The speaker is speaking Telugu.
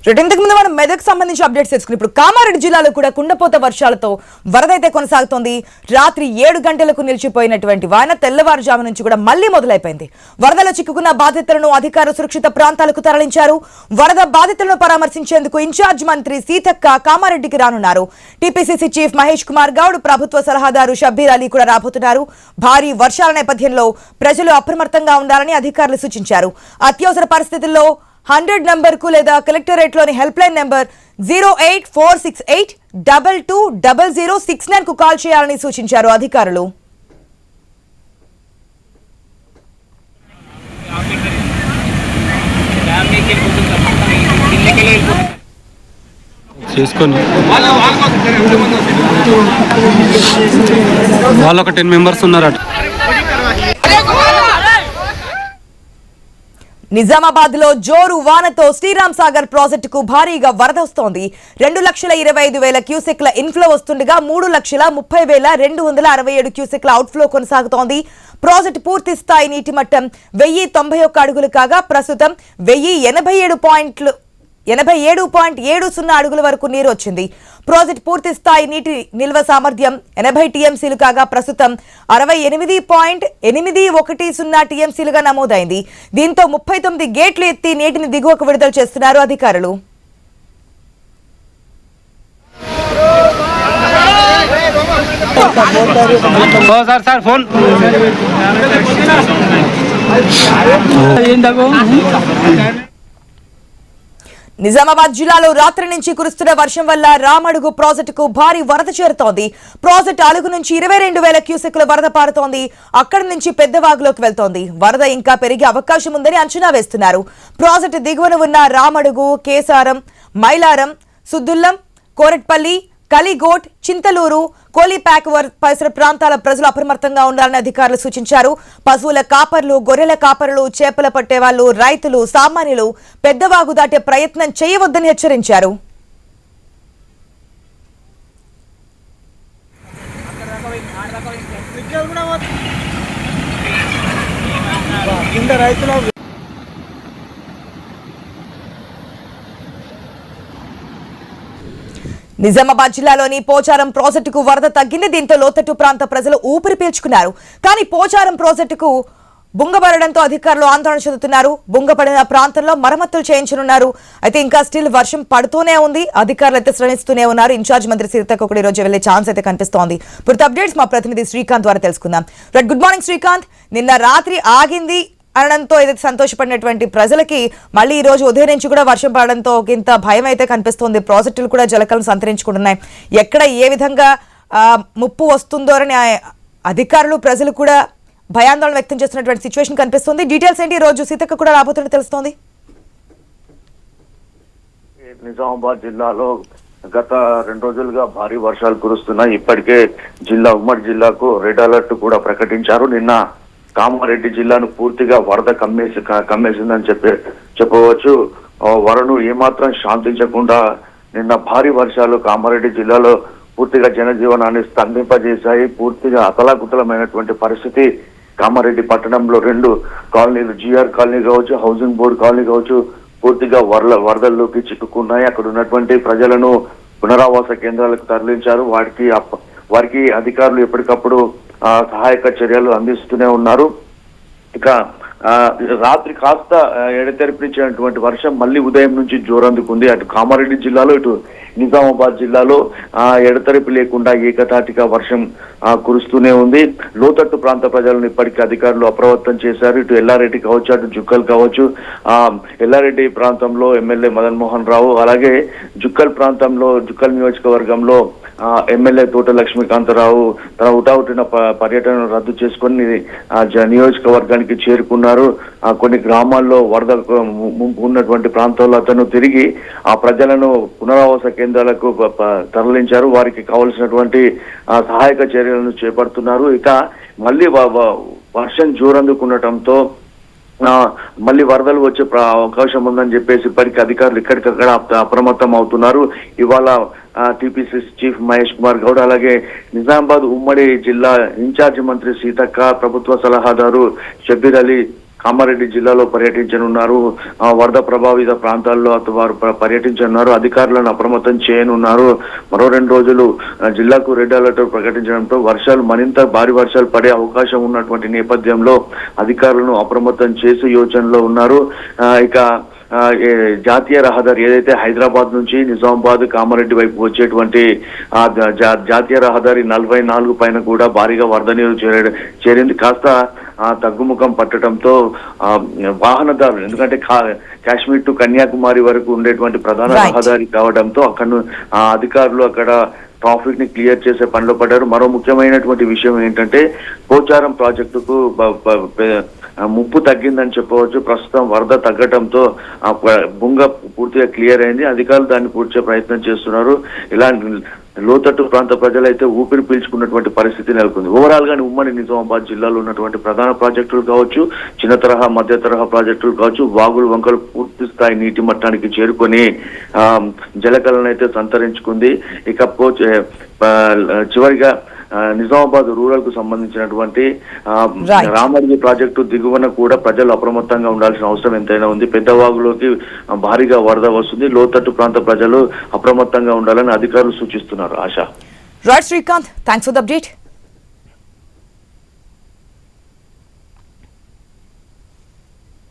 ఇంతకు ముందు మనం మెదక్ సంబంధించి అప్డేట్స్ తెలుసుకుని ఇప్పుడు కామారెడ్డి జిల్లాలో కూడా కుండపోత వర్షాలతో వరద అయితే కొనసాగుతోంది. రాత్రి 7 గంటలకు నిలిచిపోయినటువంటి వాన తెల్లవారుజాము నుంచి కూడా మళ్లీ మొదలైపోయింది. వరదలో చిక్కుకున్న బాధితులను అధికారులు సురక్షిత ప్రాంతాలకు తరలించారు. వరద బాధితులను పరామర్శించేందుకు ఇన్ఛార్జ్ మంత్రి సీతక్క కామారెడ్డికి రానున్నారు. టీపీసీసీ చీఫ్ మహేష్ కుమార్ గౌడ్, ప్రభుత్వ సలహాదారు షబ్బీర్ అలీ కూడా రాబోతున్నారు. భారీ వర్షాల నేపథ్యంలో ప్రజలు అప్రమత్తంగా ఉండాలని అధికారులు సూచించారు. అత్యవసర పరిస్థితుల్లో 100 నంబర్కు లేదా కలెక్టరేట్లోని హెల్ప్ లైన్ నెంబర్ 08468220069 కు కాల్ చేయాలని సూచించారు అధికారులు. వాళ్ళు ఒక 10 మెంబర్స్ ఉన్నారట. నిజామాబాద్ లో జోరు వానతో శ్రీరామ్ సాగర్ ప్రాజెక్టుకు భారీగా వరద వస్తోంది. 2,25,000 క్యూసెక్ల ఇన్ఫ్లో వస్తుండగా 3,30,267 క్యూసెక్ల అవుట్ఫ్లో కొనసాగుతోంది. ప్రాజెక్టు పూర్తి స్థాయి నీటి మట్టం 1,091 అడుగులు కాగా ప్రస్తుతం 1,087.70 అడుగుల వరకు నీరు వచ్చింది. ప్రాజెక్టు పూర్తి స్థాయి నీటి నిల్వ సామర్థ్యం 80 టీఎంసీలు కాగా ప్రస్తుతం 68.810 టీఎంసీలుగా నమోదైంది. దీంతో 39 గేట్లు ఎత్తి నీటిని దిగువకు విడుదల చేస్తున్నారు అధికారులు. నిజామాబాద్ జిల్లాలో రాత్రి నుంచి కురుస్తున్న వర్షం వల్ల రామడుగు ప్రాజెక్టుకు భారీ వరద చేరుతోంది. ప్రాజెక్టు అలుగు నుంచి 22,000 క్యూసెక్ల వరద పారుతోంది. అక్కడి నుంచి పెద్దవాగులోకి వెళ్తోంది. వరద ఇంకా పెరిగే అవకాశం ఉందని అంచనా వేస్తున్నారు. ప్రాజెక్టు దిగువన ఉన్న రామడుగు, కేసారం, మైలారం, సుద్దుల్లం, కోరట్పల్లి, కలిగోట్, చింతలూరు, కోలిప్యాక్ పరిసర ప్రాంతాల ప్రజలు అప్రమత్తంగా ఉండాలని అధికారులు సూచించారు. పశువుల కాపర్లు, గొర్రెల కాపరులు, చేపల పట్టేవాళ్లు, రైతులు, సామాన్యులు పెద్దవాగు దాటే ప్రయత్నం చేయవద్దని హెచ్చరించారు. నిజామాబాద్ జిల్లాలోని పోచారం ప్రాజెక్టుకు వరద తగ్గింది. దీంతో లోతట్టు ప్రాంత ప్రజలు ఊపిరి పీల్చుకున్నారు. కానీ పోచారం ప్రాజెక్టుకు బుంగబడడంతో అధికారులు ఆందోళన చెందుతున్నారు. బుంగపడిన ప్రాంతంలో మరమ్మతులు చేయించనున్నారు. అయితే ఇంకా స్టిల్ వర్షం పడుతూనే ఉంది. అధికారులు అయితే శ్రమిస్తూనే ఉన్నారు. ఇన్ఛార్జ్ మంత్రి సీతక్క కూడా ఈ రోజు వెళ్లే ఛాన్స్ అయితే కనిపిస్తోంది. పూర్తి అప్డేట్స్ మా ప్రతినిధి శ్రీకాంత్ ద్వారా తెలుసుకుందాం. Good morning Srikanth. నిన్న రాత్రి ఆగింది అనడంతో ఏదైతే సంతోషపడినటువంటి ప్రజలకి మళ్ళీ ఈ రోజు ఉదయం నుంచి కూడా వర్షం పడడంతో ఇంత భయం అయితే కనిపిస్తోంది. ప్రాజెక్టులు కూడా జలకలను సంతరించుకుంటున్నాయి. ఎక్కడ ఏ విధంగా ముప్పు వస్తుందో అని అధికారులు, ప్రజలు కూడా భయాందోళన వ్యక్తం చేస్తున్నటువంటి సిచ్యువేషన్ కనిపిస్తుంది. డీటెయిల్స్ ఏంటి? ఈ రోజు సీతక్క కూడా రాబోతున్నట్టు తెలుస్తోంది. నిజామాబాద్ జిల్లాలో గత 2 రోజులుగా భారీ వర్షాలు కురుస్తున్నాయి. ఇప్పటికే ఉమ్మడి జిల్లాకు రెడ్ అలర్ట్ కూడా ప్రకటించారు. నిన్న కామారెడ్డి జిల్లాను పూర్తిగా వరద కమ్మేసిందని చెప్పవచ్చు. వరను ఏమాత్రం శాంతించకుండా నిన్న భారీ వర్షాలు కామారెడ్డి జిల్లాలో పూర్తిగా జనజీవనాన్ని స్తంభింపజేశాయి. పూర్తిగా అతలాకుతలమైనటువంటి పరిస్థితి కామారెడ్డి పట్టణంలో 2 కాలనీలు, జిఆర్ కాలనీ కావచ్చు, హౌసింగ్ బోర్డు కాలనీ కావచ్చు, పూర్తిగా వరదల్లోకి చిక్కుకున్నాయి. అక్కడ ఉన్నటువంటి ప్రజలను పునరావాస కేంద్రాలకు తరలించారు. వారికి అధికారులు ఎప్పటికప్పుడు సహాయక చర్యలు అందిస్తూనే ఉన్నారు. ఇక రాత్రి కాస్త ఎడతెరిపించినటువంటి వర్షం మళ్ళీ ఉదయం నుంచి జోరందుకుంది. అటు కామారెడ్డి జిల్లాలో, ఇటు నిజామాబాద్ జిల్లాలో ఎడతెరిపి లేకుండా ఏకతాటిగా వర్షం కురుస్తూనే ఉంది. లోతట్టు ప్రాంత ప్రజలను ఇప్పటికీ అధికారులు అప్రమత్తం చేశారు. ఇటు ఎల్లారెడ్డి కావచ్చు, అటు జుక్కల్ కావచ్చు. ఎల్లారెడ్డి ప్రాంతంలో ఎమ్మెల్యే మదన్ మోహన్ రావు, అలాగే జుక్కల్ ప్రాంతంలో, జుక్కల్ నియోజకవర్గంలో ఎమ్మెల్యే తోట లక్ష్మీకాంతరావు తన హుటాహుటిన పర్యటనను రద్దు చేసుకుని నియోజకవర్గానికి చేరుకున్నారు. కొన్ని గ్రామాల్లో వరద ముంపు ఉన్నటువంటి ప్రాంతాల్లో అతను తిరిగి ఆ ప్రజలను పునరావాస కేంద్రాలకు తరలించారు. వారికి కావలసినటువంటి సహాయక చర్యలను చేపడుతున్నారు. ఇక మళ్ళీ వర్షం జోరందుకుండటంతో మళ్ళీ వరదలు వచ్చే అవకాశం ఉందని చెప్పేసి ఇప్పటికీ అధికారులు ఇక్కడికక్కడ అప్రమత్తం అవుతున్నారు. ఇవాళ టీపీసీ చీఫ్ మహేష్ కుమార్ గౌడ్, అలాగే నిజామాబాద్ ఉమ్మడి జిల్లా ఇన్ఛార్జి మంత్రి సీతక్క, ప్రభుత్వ సలహాదారు షబ్బీర్ అలీ కామారెడ్డి జిల్లాలో పర్యటించనున్నారు. వరద ప్రభావిత ప్రాంతాల్లో వారు పర్యటించనున్నారు. అధికారులను అప్రమత్తం చేయనున్నారు. మరో 2 రోజులు జిల్లాకు రెడ్ అలర్ట్ ప్రకటించడంతో వర్షాలు మరింత భారీ వర్షాలు పడే అవకాశం ఉన్నటువంటి నేపథ్యంలో అధికారులను అప్రమత్తం చేసే యోచనలో ఉన్నారు. ఇక జాతీయ రహదారి ఏదైతే హైదరాబాద్ నుంచి నిజామాబాద్ కామారెడ్డి వైపు వచ్చేటువంటి జాతీయ రహదారి 44 పైన కూడా భారీగా వరద నీరు చేరింది. కాస్త తగ్గుముఖం పట్టడంతో వాహనదారులు, ఎందుకంటే కాశ్మీర్ టు కన్యాకుమారి వరకు ఉండేటువంటి ప్రధాన రహదారి కావడంతో అక్కడ అధికారులు అక్కడ ట్రాఫిక్ ని క్లియర్ చేసే పనిలో పడ్డారు. మరో ముఖ్యమైనటువంటి విషయం ఏంటంటే పోచారం ప్రాజెక్టుకు ముప్పు తగ్గిందని చెప్పవచ్చు. ప్రస్తుతం వరద తగ్గడంతో బుంగ పూర్తిగా క్లియర్ అయింది. అధికారులు దాన్ని పూడ్చే ప్రయత్నం చేస్తున్నారు. ఇలా లోతట్టు ప్రాంత ప్రజలైతే ఊపిరి పీల్చుకున్నటువంటి పరిస్థితి నెలకొంది. ఓవరాల్ గా ఉమ్మడి నిజామాబాద్ జిల్లాలో ఉన్నటువంటి ప్రధాన ప్రాజెక్టులు కావచ్చు, చిన్న తరహా మధ్య తరహా ప్రాజెక్టులు కావచ్చు, వాగులు వంకలు పూర్తి స్థాయి నీటి మట్టానికి చేరుకొని జలకళను అయితే సంతరించుకుంది. ఇక చివరిగా నిజామాబాద్ రూరల్ కు సంబంధించినటువంటి రామర్జి ప్రాజెక్టు దిగువన కూడా ప్రజలు అప్రమత్తంగా ఉండాల్సిన అవసరం ఎంతైనా ఉంది. పెద్ద వాగులోకి భారీగా వరద వస్తుంది. లోతట్టు ప్రాంత ప్రజలు అప్రమత్తంగా ఉండాలని అధికారులు సూచిస్తున్నారు. ఆశ. Right Srikanth, thanks for the update.